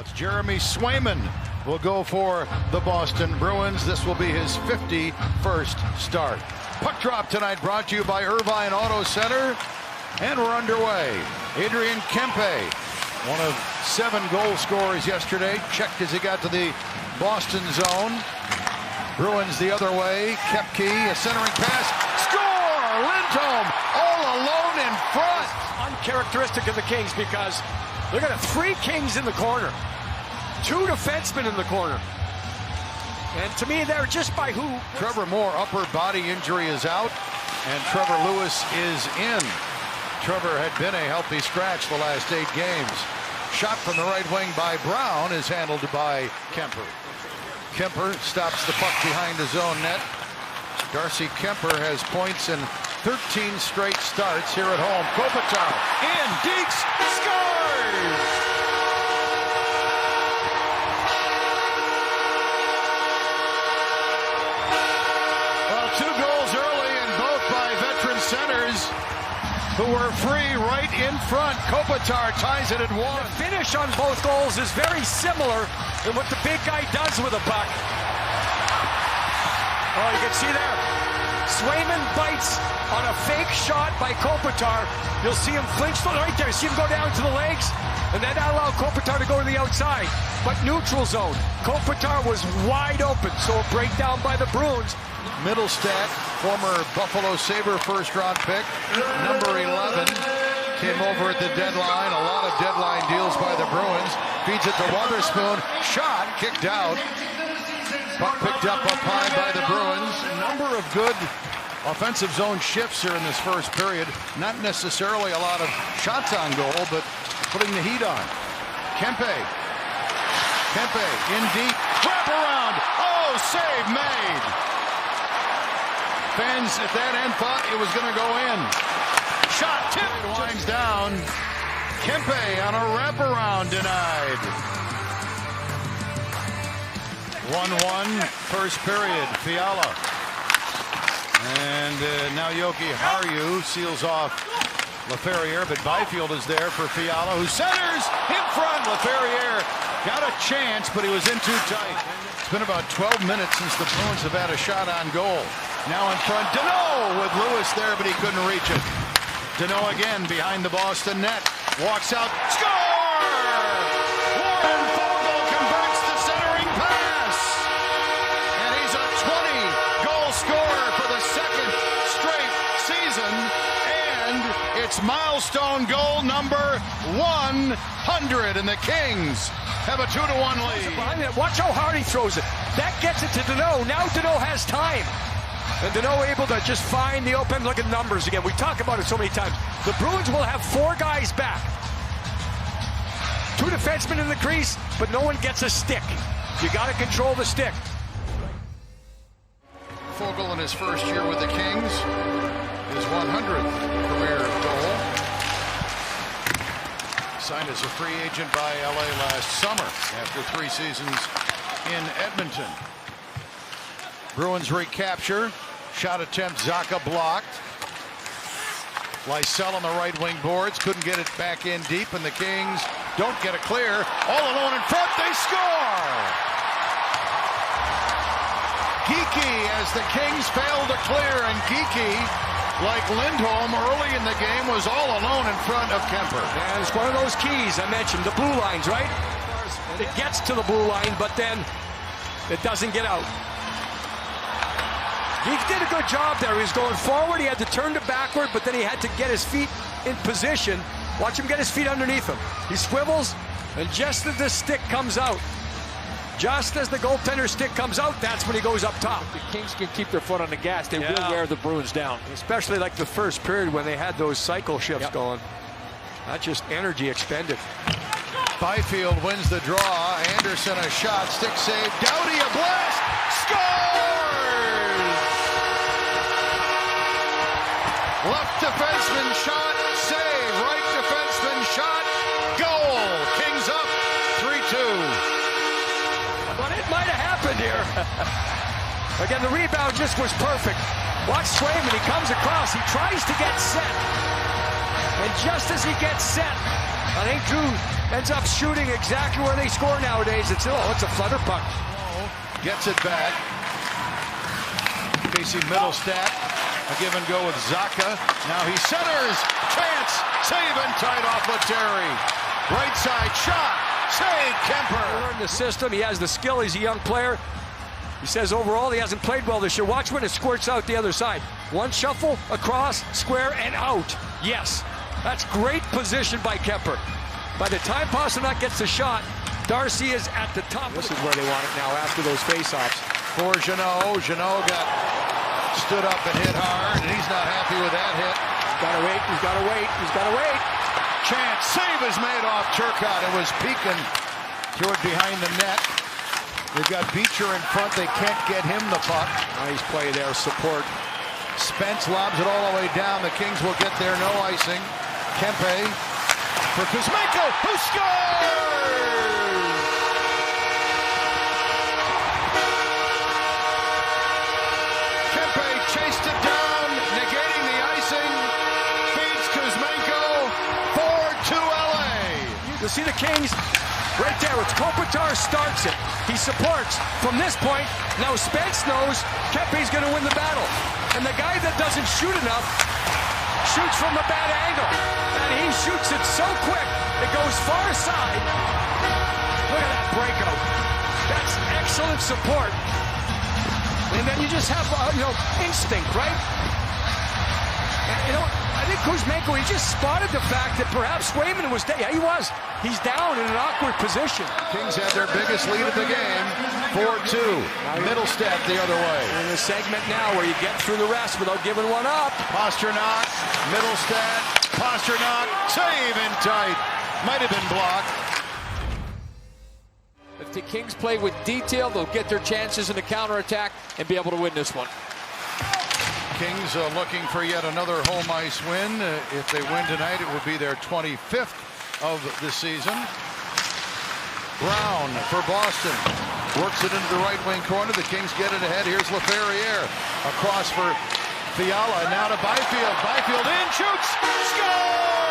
It's Jeremy Swayman will go for the Boston Bruins. This will be his 51st start. Puck drop tonight brought to you by Irvine Auto Center. And we're underway. Adrian Kempe, one of 7 goal scorers yesterday, checked as he got to the Boston zone. Bruins the other way. Kepke, a centering pass. Score! Lindholm all alone in front. Uncharacteristic of the Kings because they're going to 3 Kings in the corner. 2 defensemen in the corner. And to me, they're just by who? Trevor Moore, upper body injury, is out, and Trevor Lewis is in. Trevor had been a healthy scratch the last 8 games. Shot from the right wing by Brown is handled by Kemper. Kemper stops the puck behind his own net. Darcy Kemper has points in 13 straight starts here at home. Kopitar in, Deeks scores! Well, 2 goals early, and both by veteran centers who were free right in front. Kopitar ties it at 1. The finish on both goals is very similar to what the big guy does with a puck. Oh, you can see there. Swayman bites on a fake shot by Kopitar. You'll see him flinch right there. See him go down to the legs, and then that allowed Kopitar to go to the outside. But neutral zone. Kopitar was wide open, so a breakdown by the Bruins. Middlestat, former Buffalo Sabre first-round pick, number 11, came over at the deadline. A lot of deadline deals by the Bruins. Feeds it to Wotherspoon. Shot, kicked out. Puck picked up high by the Bruins. A number of good offensive zone shifts here in this first period. Not necessarily a lot of shots on goal, but putting the heat on. Kempe in deep. Wrap around. Oh, save made. Fans at that end thought it was going to go in. Shot tipped. Winds down. Kempe on a wraparound denied. 1-1 first period. Fiala. And now Yoki Haru seals off Laferriere, but Byfield is there for Fiala, who centers in front. Laferriere got a chance, but he was in too tight. It's been about 12 minutes since the Bruins have had a shot on goal. Now in front, Jeannot with Lewis there, but he couldn't reach it. Jeannot again behind the Boston net. Walks out, score! Warren Foegele converts the centering pass. And he's a 20-goal scorer for the 2nd straight season. And it's milestone goal number 100. And the Kings have a 2-1 lead. Watch how hard he throws it. That gets it to Jeannot. Now Jeannot has time. And Jeannot able to just find the open. Look at numbers again. We talk about it so many times. The Bruins will have 4 guys back. 2 defensemen in the crease, but no one gets a stick. You got to control the stick. Foegele in his first year with the Kings, his 100th career goal. Signed as a free agent by LA last summer after 3 seasons in Edmonton. Bruins recapture. Shot attempt, Zacha blocked. Lysell on the right wing boards. Couldn't get it back in deep, and the Kings don't get a clear. All alone in front, they score! Geekie as the Kings fail to clear, and Geekie, like Lindholm early in the game, was all alone in front of Kemper. And it's one of those keys I mentioned, the blue lines, right? It gets to the blue line, but then it doesn't get out. He did a good job there. He was going forward. He had to turn to backward, but then he had to get his feet in position. Watch him get his feet underneath him. He swivels, and just as the stick comes out, just as the goaltender's stick comes out, that's when he goes up top. The Kings can keep their foot on the gas. They will wear the Bruins down. Especially like the first period when they had those cycle shifts going. Not just energy expended. Byfield wins the draw. Anderson a shot. Stick save. Doughty a blast. Scores! Left defenseman shot. Save. Right defenseman shot. Goal. Kings up 3-2. But it might have happened here. Again, the rebound just was perfect. Watch Swayman. He comes across. He tries to get set. And just as he gets set, I think Drew ends up shooting exactly where they score nowadays. It's a flutter puck. Gets it back. Casey Middlestat, a give and go with Zacha. Now he centers. Chance. Save and tight off Lettieri. Right side shot. Save Kemper. In the system, he has the skill. He's a young player. He says overall he hasn't played well this year. Watch when it squirts out the other side. One shuffle, across, square, and out. Yes, that's great position by Kemper. By the time Pasternak gets the shot, Darcy is at the top. This is where they want it now after those face-offs. For Jeannot. Jeannot got stood up and hit hard, and he's not happy with that hit. He's got to wait, he's got to wait, he's got to wait. Chance, save is made off Turcotte. It was Pekin, threw it behind the net. They've got Beecher in front, they can't get him the puck. Nice play there, support. Spence lobs it all the way down. The Kings will get there, no icing. Kempe for Kuzmenko, who scores! Kempe chased it down, negating the icing. Beats Kuzmenko, 4-2 LA. You'll see the Kings right there. It's Kopitar starts it. He supports from this point. Now Spence knows Kempe's going to win the battle. And the guy that doesn't shoot enough shoots from a bad angle. And he shoots it so quick, it goes far side. Look at that breakout. That's excellent support. And then you just have, instinct, right? And, I think Kuzmenko, he just spotted the fact that perhaps Swayman was down. Yeah, he was. He's down in an awkward position. Kings had their biggest lead of the game, 4-2. Middlestat the other way. In the segment now where you get through the rest without giving one up. Pasternak, Middlestat, Pasternak, save in tight. Might have been blocked. If the Kings play with detail, they'll get their chances in the counterattack and be able to win this one. Kings looking for yet another home ice win. If they win tonight, it would be their 25th of the season. Brown for Boston. Works it into the right wing corner. The Kings get it ahead. Here's Laferriere. Across for Fiala. Now to Byfield. Byfield in, shoots, scores!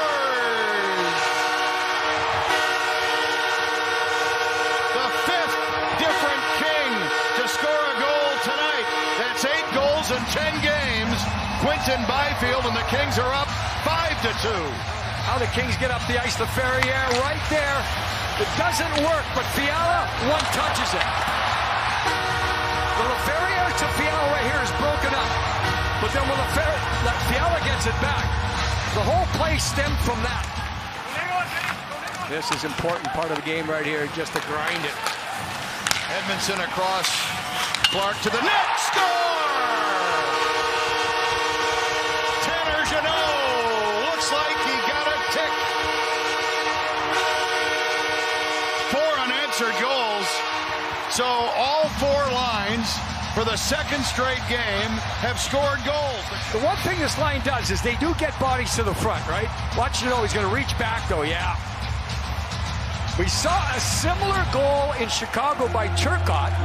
The fifth different King to score a goal tonight. That's 8 goals in 10 games. Quinton, Byfield, and the Kings are up 5-2. How the Kings get up the ice. Laferriere right there. It doesn't work, but Fiala one touches it. The Laferriere to Fiala right here is broken up. But then when Fiala gets it back, the whole play stemmed from that. This is important part of the game right here, just to grind it. Edmondson across. Clark to the net. Score! Tanner Jeannot looks like he got a tick. 4 unanswered goals. So all 4 lines for the second straight game have scored goals. The one thing this line does is they do get bodies to the front, right? Watch Jeannot, he's going to reach back though, yeah. We saw a similar goal in Chicago by Turcotte,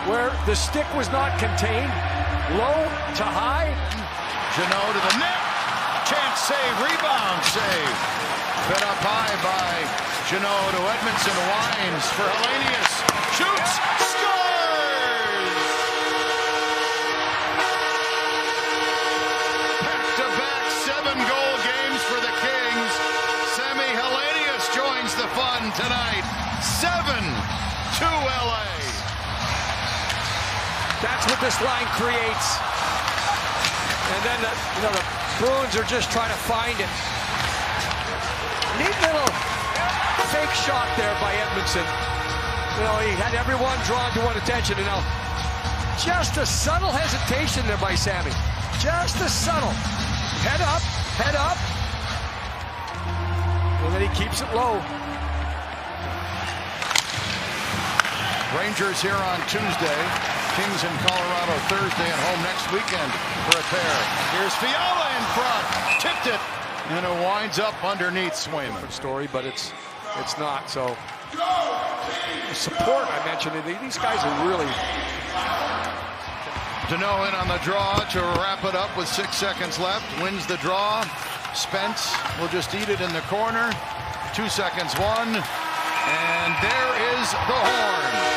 where the stick was not contained. Low to high. Jeannot to the net. Chance save, rebound save. Fed up high by Jeannot to Edmondson. Wines for Hellenius. Shoots, scores! Back-to-back 7-goal games for the Kings. Sammy Hellenius joins the fun tonight. 7-2 LA. That's what this line creates. And then the Bruins are just trying to find it. Neat little fake shot there by Edmondson. He had everyone drawn to one attention. And now just a subtle hesitation there by Sammy. Just a subtle. Head up, head up. And then he keeps it low. Rangers here on Tuesday. Kings in Colorado Thursday and home next weekend for a pair. Here's Fiala in front. Tipped it. And it winds up underneath Swayman. Story, but it's not. So the support I mentioned, these guys are really. Jeannot in on the draw to wrap it up with 6 seconds left. Wins the draw. Spence will just eat it in the corner. 2 seconds, one. And there is the horn.